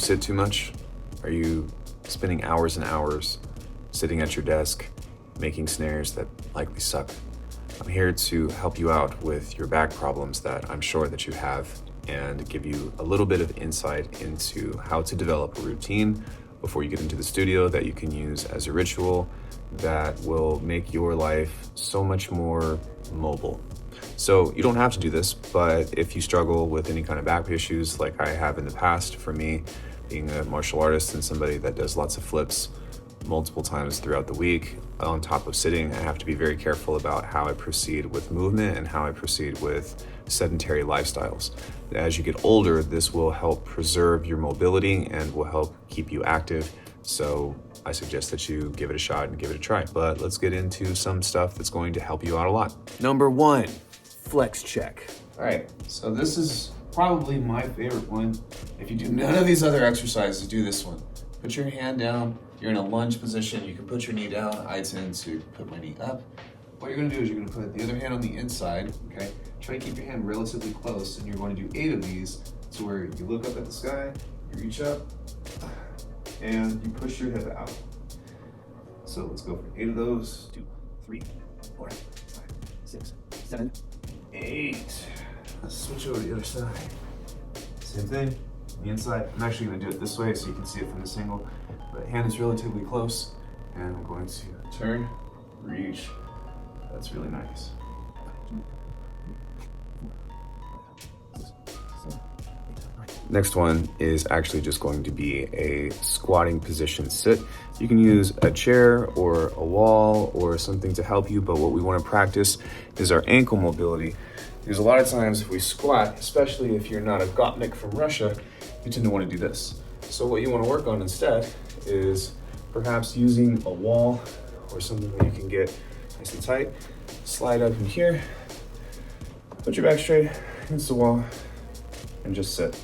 sit too much? Are you spending hours and hours sitting at your desk, making snares that likely suck? I'm here to help you out with your back problems that I'm sure that you have, and give you a little bit of insight into how to develop a routine before you get into the studio that you can use as a ritual that will make your life so much more mobile. So you don't have to do this, but if you struggle with any kind of back issues like I have in the past, for me, being a martial artist and somebody that does lots of flips multiple times throughout the week on top of sitting, I have to be very careful about how I proceed with movement and how I proceed with sedentary lifestyles. As you get older, this will help preserve your mobility and will help keep you active. So I suggest that you give it a shot and give it a try. But let's get into some stuff that's going to help you out a lot. Number 1, flex check. All right, so this is probably my favorite one. If you do none of these other exercises, do this one. Put your hand down. You're in a lunge position. You can put your knee down. I tend to put my knee up. What you're gonna do is you're gonna put the other hand on the inside, okay? Try to keep your hand relatively close, and you're going to do 8 of these to where you look up at the sky, you reach up, and you push your hip out. So let's go for 8 of those. 2, 3, 4, 5, 6, 7, 8. Let's switch over to the other side. Same thing, the inside. I'm actually gonna do it this way so you can see it from this angle. But hand is relatively close, and I'm going to turn, reach. That's really nice. Next one is actually just going to be a squatting position sit. You can use a chair or a wall or something to help you, but what we want to practice is our ankle mobility. Because a lot of times if we squat, especially if you're not a Gopnik from Russia, you tend to want to do this. So what you want to work on instead is perhaps using a wall or something that you can get nice and tight. Slide up in here, put your back straight against the wall, and just sit.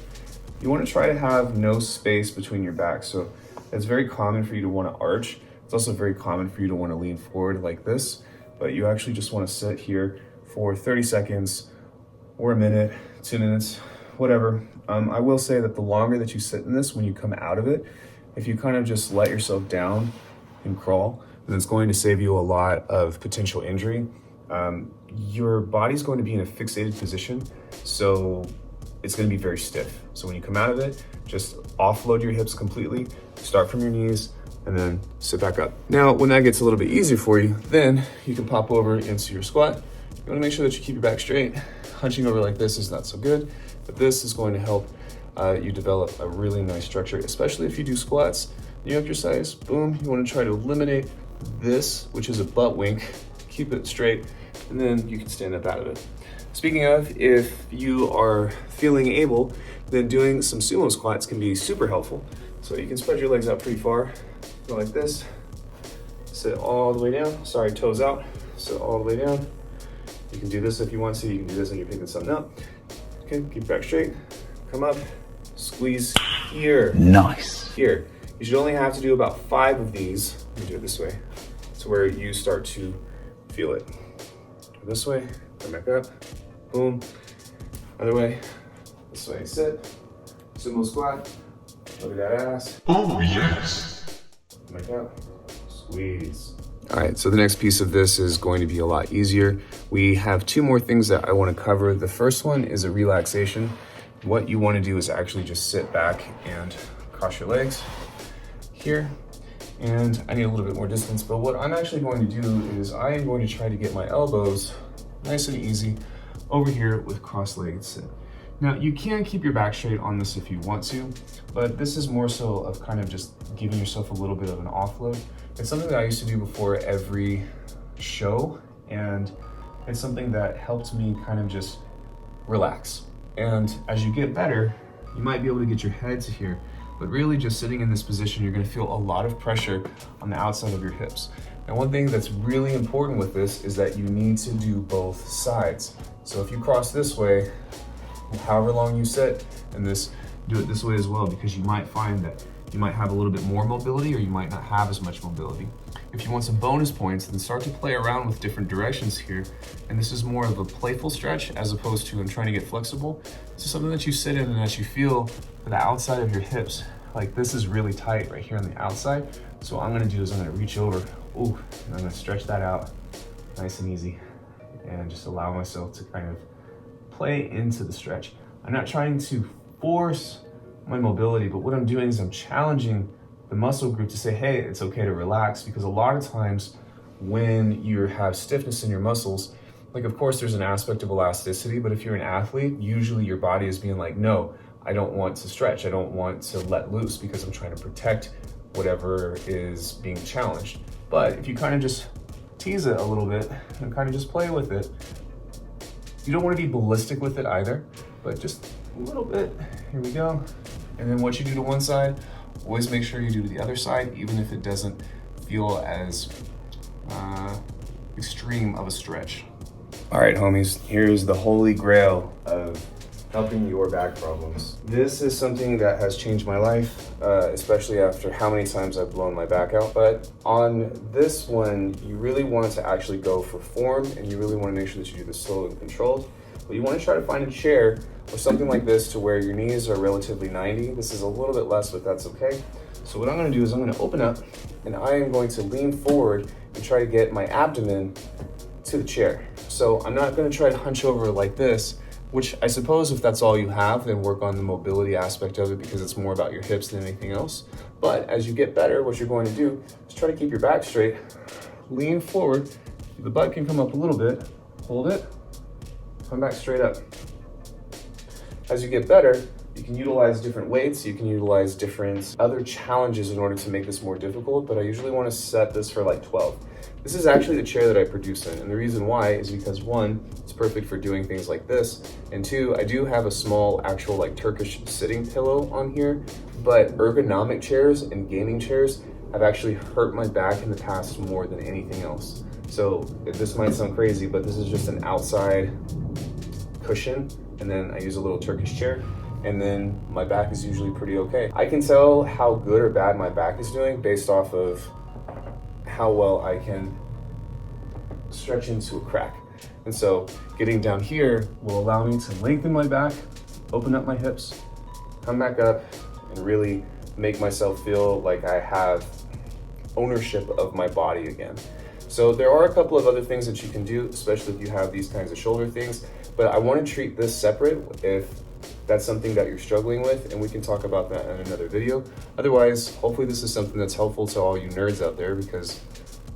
You want to try to have no space between your back. So it's very common for you to want to arch. It's also very common for you to want to lean forward like this, but you actually just want to sit here for 30 seconds or a minute, 2 minutes, whatever. I will say that the longer that you sit in this, when you come out of it, if you kind of just let yourself down and crawl, then it's going to save you a lot of potential injury. Your body's going to be in a fixated position, so it's going to be very stiff. So when you come out of it, just offload your hips completely, start from your knees, and then sit back up. Now, when that gets a little bit easier for you, then you can pop over into your squat. You want to make sure that you keep your back straight. Hunching over like this is not so good, but this is going to help you develop a really nice structure, especially if you do squats, new exercise, boom, you want to try to eliminate this, which is a butt wink, keep it straight, and then you can stand up out of it. Speaking of, if you are feeling able, then doing some sumo squats can be super helpful. So you can spread your legs out pretty far, go like this, sit all the way down, toes out, sit all the way down. You can do this if you want to, you can do this when you're picking something up. Okay, keep back straight, come up, squeeze here. Nice. Here. You should only have to do about 5 of these. Let me do it this way. To where you start to feel it. Go this way, come back up, boom. Other way, this way, sit. Sumo squat, look at that ass. Oh, yes. Come back up, squeeze. All right, so the next piece of this is going to be a lot easier. We have 2 more things that I want to cover. The first one is a relaxation. What you want to do is actually just sit back and cross your legs here. And I need a little bit more distance, but what I'm actually going to do is I am going to try to get my elbows nice and easy over here with cross-legged sit. Now, you can keep your back straight on this if you want to, but this is more so of kind of just giving yourself a little bit of an offload. It's something that I used to do before every show, and it's something that helped me kind of just relax. And as you get better, you might be able to get your head to here, but really just sitting in this position, you're gonna feel a lot of pressure on the outside of your hips. And one thing that's really important with this is that you need to do both sides. So if you cross this way, however long you sit, and do it this way as well, because you might find that you might have a little bit more mobility or you might not have as much mobility. If you want some bonus points, then start to play around with different directions here. And this is more of a playful stretch as opposed to I'm trying to get flexible. This is something that you sit in and that you feel the outside of your hips like this is really tight right here on the outside. So what I'm gonna do is I'm gonna reach over, ooh, and I'm gonna stretch that out nice and easy and just allow myself to kind of play into the stretch. I'm not trying to force my mobility, but what I'm doing is I'm challenging the muscle group to say, hey, it's okay to relax, because a lot of times when you have stiffness in your muscles, like of course there's an aspect of elasticity, but if you're an athlete, usually your body is being like, no, I don't want to stretch. I don't want to let loose because I'm trying to protect whatever is being challenged. But if you kind of just tease it a little bit and kind of just play with it, you don't want to be ballistic with it either, but just a little bit. Here we go. And then what you do to one side, always make sure you do to the other side, even if it doesn't feel as extreme of a stretch. All right, homies, here's the holy grail of helping your back problems. This is something that has changed my life, especially after how many times I've blown my back out. But on this one, you really want to actually go for form, and you really want to make sure that you do this slow and controlled. But you want to try to find a chair or something like this to where your knees are relatively 90. This is a little bit less, but that's okay. So what I'm going to do is I'm going to open up, and I am going to lean forward and try to get my abdomen to the chair. So I'm not going to try to hunch over like this, which I suppose if that's all you have, then work on the mobility aspect of it, because it's more about your hips than anything else. But as you get better, what you're going to do is try to keep your back straight, lean forward, the butt can come up a little bit, hold it, come back straight up. As you get better, you can utilize different weights, you can utilize different other challenges in order to make this more difficult, but I usually want to set this for like 12. This is actually the chair that I produce in, and the reason why is because one, it's perfect for doing things like this, and two, I do have a small actual like Turkish sitting pillow on here, but ergonomic chairs and gaming chairs have actually hurt my back in the past more than anything else. So this might sound crazy, but this is just an outside cushion, and then I use a little Turkish chair, and then my back is usually pretty okay. I can tell how good or bad my back is doing based off of how well I can stretch into a crack. And so getting down here will allow me to lengthen my back, open up my hips, come back up, and really make myself feel like I have ownership of my body again. So there are a couple of other things that you can do, especially if you have these kinds of shoulder things, but I want to treat this separate if that's something that you're struggling with, and we can talk about that in another video. Otherwise, hopefully this is something that's helpful to all you nerds out there, because,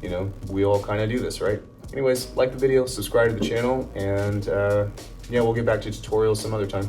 you know, we all kind of do this, right? Anyways, like the video, subscribe to the channel, and yeah, we'll get back to tutorials some other time.